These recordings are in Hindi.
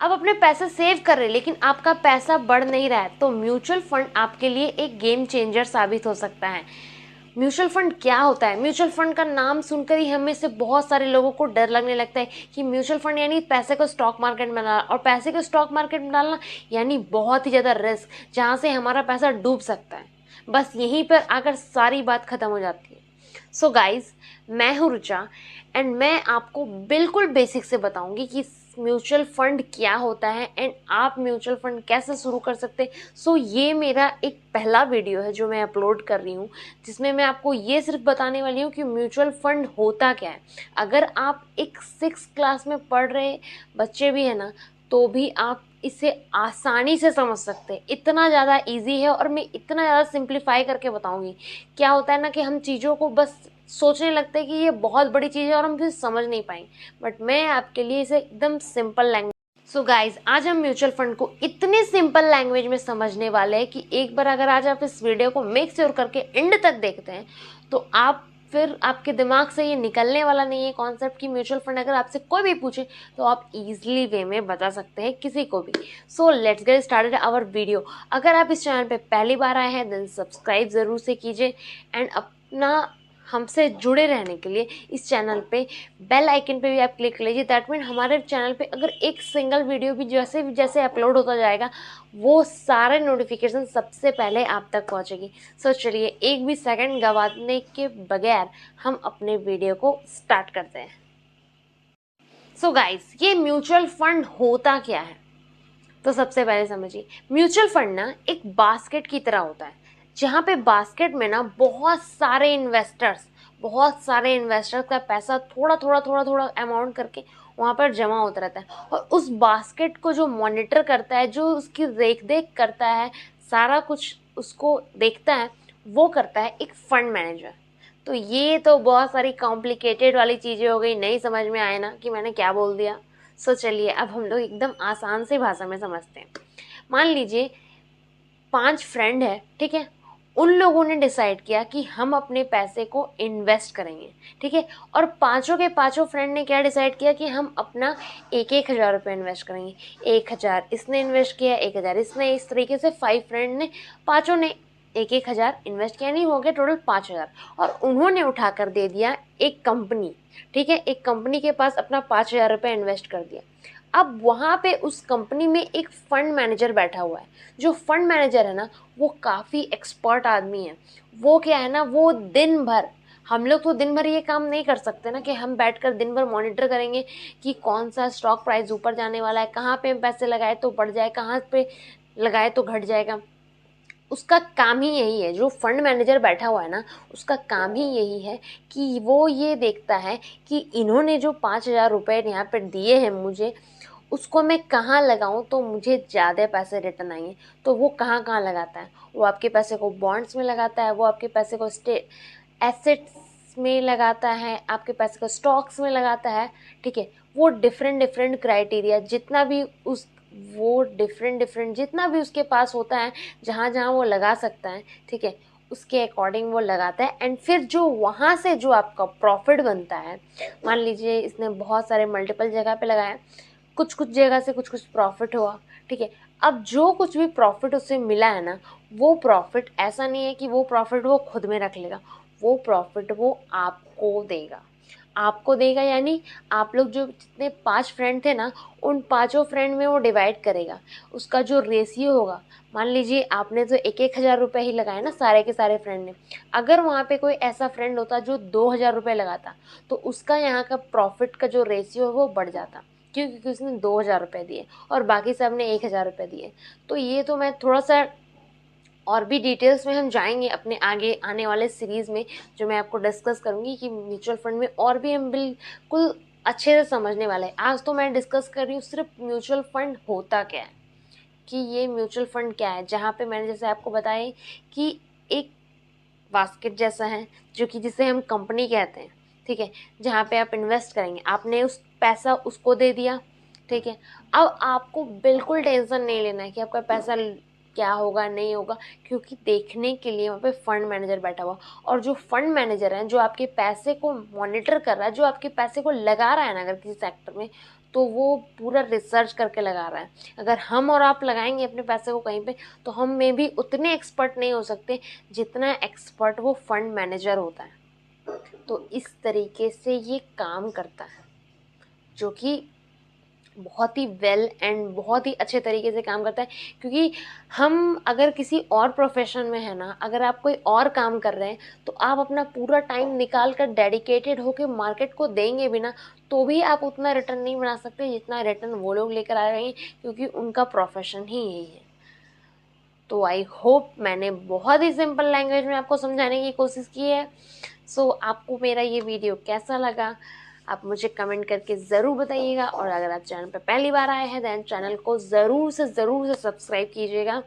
आप अपने पैसे सेव कर रहे हैं लेकिन आपका पैसा बढ़ नहीं रहा है, तो म्यूचुअल फंड आपके लिए एक गेम चेंजर साबित हो सकता है। म्यूचुअल फंड क्या होता है? म्यूचुअल फंड का नाम सुनकर ही हमें से बहुत सारे लोगों को डर लगने लगता है कि म्यूचुअल फंड यानी पैसे को स्टॉक मार्केट में डालना, और पैसे को स्टॉक मार्केट में डालना यानी बहुत ही ज़्यादा रिस्क, जहाँ से हमारा पैसा डूब सकता है। बस यहीं पर आकर सारी बात खत्म हो जाती है। सो गाइज, मैं हूँ रुचा एंड मैं आपको बिल्कुल बेसिक से बताऊंगी कि म्यूचुअल फंड क्या होता है एंड आप म्यूचुअल फंड कैसे शुरू कर सकते हैं। सो ये मेरा एक पहला वीडियो है जो मैं अपलोड कर रही हूँ, जिसमें मैं आपको ये सिर्फ बताने वाली हूँ कि म्यूचुअल फंड होता क्या है। अगर आप एक 6th क्लास में पढ़ रहे बच्चे भी हैं ना, तो भी आप इसे आसानी से समझ सकते हैं। इतना ज़्यादा इजी है और मैं इतना ज़्यादा सिंप्लीफाई करके बताऊंगी। क्या होता है ना कि हम चीज़ों को बस सोचने लगते हैं कि ये बहुत बड़ी चीज़ है और हम फिर समझ नहीं पाएंगे, बट मैं आपके लिए इसे एकदम सिंपल लैंग्वेज। सो गाइज, आज हम म्यूचुअल फंड को इतने सिंपल लैंग्वेज में समझने वाले हैं कि एक बार अगर आज आप इस वीडियो को मेक श्योर करके एंड तक देखते हैं तो आप फिर आपके दिमाग से ये निकलने वाला नहीं है कॉन्सेप्ट कि म्यूचुअल फंड अगर आपसे कोई भी पूछे तो आप इजीली वे में बता सकते हैं किसी को भी। So let's get started our video. अगर आप इस चैनल पे पहली बार आए हैं देन सब्सक्राइब ज़रूर से कीजिए एंड अपना हमसे जुड़े रहने के लिए इस चैनल पे बेल आइकन पे भी आप क्लिक कर लीजिए। दैट मीन हमारे चैनल पे अगर एक सिंगल वीडियो भी जैसे जैसे अपलोड होता जाएगा वो सारे नोटिफिकेशन सबसे पहले आप तक पहुंचेगी। सो चलिए एक भी सेकंड गंवाने के बगैर हम अपने वीडियो को स्टार्ट करते हैं। सो गाइस, ये म्यूचुअल फंड होता क्या है? तो सबसे पहले समझिए, म्यूचुअल फंड ना एक बास्केट की तरह होता है, जहाँ पे बास्केट में ना बहुत सारे इन्वेस्टर्स का पैसा थोड़ा थोड़ा थोड़ा थोड़ा अमाउंट करके वहाँ पर जमा होता रहता है। और उस बास्केट को जो मॉनिटर करता है, जो उसकी देख देख करता है, सारा कुछ उसको देखता है, वो करता है एक फंड मैनेजर। तो ये तो बहुत सारी कॉम्प्लिकेटेड वाली चीज़ें हो गई, नहीं समझ में आए ना कि मैंने क्या बोल दिया। सो चलिए अब हम लोग एकदम आसान से भाषा में समझते हैं। मान लीजिए 5 फ्रेंड है, ठीक है। उन लोगों ने डिसाइड किया कि हम अपने पैसे को इन्वेस्ट करेंगे, ठीक है। और पांचों के पांचों फ्रेंड ने क्या डिसाइड किया कि हम अपना 1,000 रुपये इन्वेस्ट करेंगे। 1,000 इसने इन्वेस्ट किया, 1,000 इसने, इस तरीके से 5 फ्रेंड ने, पांचों ने 1,000 इन्वेस्ट किया, नहीं हो गया टोटल 5,000। और उन्होंने उठाकर दे दिया एक कंपनी, ठीक है। एक कंपनी के पास अपना 5,000 रुपये इन्वेस्ट कर दिया। अब वहाँ पे उस कंपनी में एक फंड मैनेजर बैठा हुआ है। जो फंड मैनेजर है ना, वो काफ़ी एक्सपर्ट आदमी है। वो क्या है ना, वो दिन भर, हम लोग तो दिन भर ये काम नहीं कर सकते ना कि हम बैठकर दिन भर मॉनिटर करेंगे कि कौन सा स्टॉक प्राइस ऊपर जाने वाला है, कहाँ पे हम पैसे लगाए तो बढ़ जाए, कहाँ पे लगाए तो घट जाएगा। उसका काम ही यही है, जो फंड मैनेजर बैठा हुआ है ना, उसका काम ही यही है कि वो ये देखता है कि इन्होंने जो 5,000 रुपये यहाँ पर दिए हैं मुझे, उसको मैं कहाँ लगाऊं तो मुझे ज़्यादा पैसे रिटर्न आएंगे। तो वो कहाँ कहाँ लगाता है? वो आपके पैसे को बॉन्ड्स में लगाता है, वो आपके पैसे को एसेट्स में लगाता है, आपके पैसे को स्टॉक्स में लगाता है, ठीक है। वो डिफरेंट डिफरेंट क्राइटेरिया जितना भी उस वो डिफरेंट डिफरेंट जितना भी उसके पास होता है, जहाँ जहाँ वो लगा सकता है, ठीक है, उसके अकॉर्डिंग वो लगाता है। एंड फिर जो वहाँ से जो आपका प्रॉफिट बनता है, मान लीजिए इसने बहुत सारे मल्टीपल जगह पे लगाया, कुछ कुछ जगह से कुछ कुछ प्रॉफिट हुआ, ठीक है। अब जो कुछ भी प्रॉफिट उससे मिला है ना, वो प्रॉफिट ऐसा नहीं है कि वो प्रॉफिट वो खुद में रख लेगा, वो प्रॉफिट वो आपको देगा। आपको देगा यानी आप लोग जो जितने 5 फ्रेंड थे ना, उन पांचों फ्रेंड में वो डिवाइड करेगा। उसका जो रेशियो होगा, मान लीजिए आपने तो 1,000 रुपये ही लगाए ना सारे के सारे फ्रेंड ने, अगर वहाँ पे कोई ऐसा फ्रेंड होता जो 2,000 रुपये लगाता, तो उसका यहाँ का प्रॉफिट का जो रेशियो है वो बढ़ जाता, क्योंकि उसने 2,000 रुपये दिए और बाकी सब ने 1,000 रुपये दिए। तो ये तो मैं थोड़ा सा और भी डिटेल्स में हम जाएंगे अपने आगे आने वाले सीरीज़ में, जो मैं आपको डिस्कस करूंगी कि म्यूचुअल फंड में और भी हम बिल्कुल अच्छे से समझने वाले हैं। आज तो मैं डिस्कस कर रही हूँ सिर्फ म्यूचुअल फंड होता क्या है, कि ये म्यूचुअल फंड क्या है। जहाँ पे मैंने जैसे आपको बताया कि एक बास्केट जैसा है, जो कि जिसे हम कंपनी कहते हैं, ठीक है, जहाँ पे आप इन्वेस्ट करेंगे। आपने उस पैसा उसको दे दिया, ठीक है। अब आपको बिल्कुल टेंशन नहीं लेना है कि आपका पैसा क्या होगा नहीं होगा, क्योंकि देखने के लिए वहाँ पे फंड मैनेजर बैठा हुआ। और जो फंड मैनेजर है, जो आपके पैसे को मॉनिटर कर रहा है, जो आपके पैसे को लगा रहा है ना अगर किसी सेक्टर में, तो वो पूरा रिसर्च करके लगा रहा है। अगर हम और आप लगाएंगे अपने पैसे को कहीं पे, तो हम में भी उतने एक्सपर्ट नहीं हो सकते जितना एक्सपर्ट वो फंड मैनेजर होता है। तो इस तरीके से ये काम करता है, जो कि बहुत ही वेल एंड बहुत ही अच्छे तरीके से काम करता है। क्योंकि हम अगर किसी और प्रोफेशन में है ना, अगर आप कोई और काम कर रहे हैं, तो आप अपना पूरा टाइम निकाल कर डेडिकेटेड होकर मार्केट को देंगे भी ना, तो भी आप उतना रिटर्न नहीं बना सकते जितना रिटर्न वो लोग लेकर आ रहे हैं, क्योंकि उनका प्रोफेशन ही यही है। तो आई होप मैंने बहुत ही सिंपल लैंग्वेज में आपको समझाने की कोशिश की है। सो आपको मेरा ये वीडियो कैसा लगा, आप मुझे कमेंट करके ज़रूर बताइएगा। और अगर आप चैनल पर पहली बार आए हैं, दैन चैनल को ज़रूर से सब्सक्राइब कीजिएगा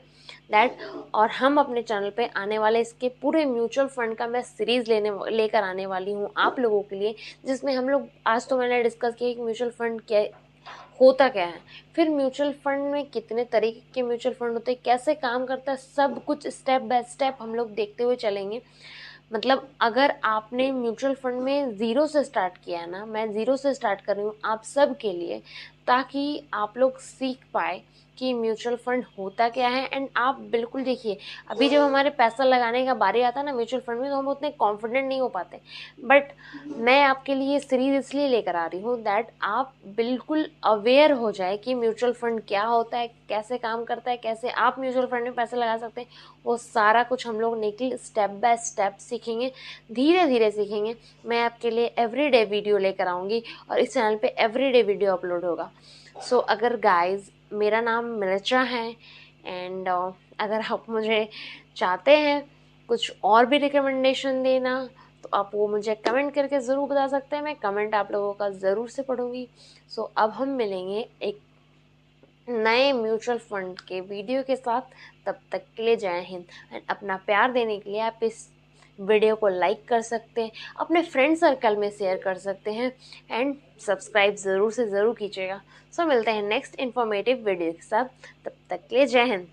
दैट। और हम अपने चैनल पे आने वाले इसके पूरे म्यूचुअल फंड का मैं सीरीज़ लेकर आने वाली हूँ आप लोगों के लिए, जिसमें हम लोग आज तो मैंने डिस्कस किया कि म्यूचुअल फंड क्या होता क्या है, फिर म्यूचुअल फंड में कितने तरीके के म्यूचुअल फंड होते हैं, कैसे काम करता है, सब कुछ स्टेप बाय स्टेप हम लोग देखते हुए चलेंगे। मतलब अगर आपने म्यूचुअल फंड में ज़ीरो से स्टार्ट किया है ना, मैं ज़ीरो से स्टार्ट कर रही हूँ आप सब के लिए, ताकि आप लोग सीख पाए कि म्यूचुअल फंड होता क्या है। एंड आप बिल्कुल देखिए, अभी जब हमारे पैसा लगाने का बारी आता है ना म्यूचुअल फंड में, तो हम उतने कॉन्फिडेंट नहीं हो पाते। बट मैं आपके लिए सीरीज इसलिए लेकर आ रही हूँ दैट आप बिल्कुल अवेयर हो जाए कि म्यूचुअल फंड क्या होता है, कैसे काम करता है, कैसे आप म्यूचुअल फंड में पैसे लगा सकते हैं। वो सारा कुछ हम लोग निकल स्टेप बाय स्टेप सीखेंगे, धीरे धीरे सीखेंगे। मैं आपके लिए एवरीडे वीडियो लेकर आऊँगी और इस चैनल पे एवरीडे वीडियो अपलोड होगा। सो अगर गाइज, मेरा नाम मिर्चा है एंड अगर आप मुझे चाहते हैं कुछ और भी रिकमेंडेशन देना, तो आप वो मुझे कमेंट करके ज़रूर बता सकते हैं। मैं कमेंट आप लोगों का ज़रूर से पढ़ूंगी। सो अब हम मिलेंगे एक नए म्यूचुअल फंड के वीडियो के साथ। तब तक के लिए जय हिंद। एंड अपना प्यार देने के लिए आप इस वीडियो को लाइक कर सकते हैं, अपने फ्रेंड सर्कल में शेयर कर सकते हैं एंड सब्सक्राइब ज़रूर से ज़रूर कीजिएगा। सो मिलते हैं नेक्स्ट इन्फॉर्मेटिव वीडियो के साथ। तब तक के लिए जय हिंद।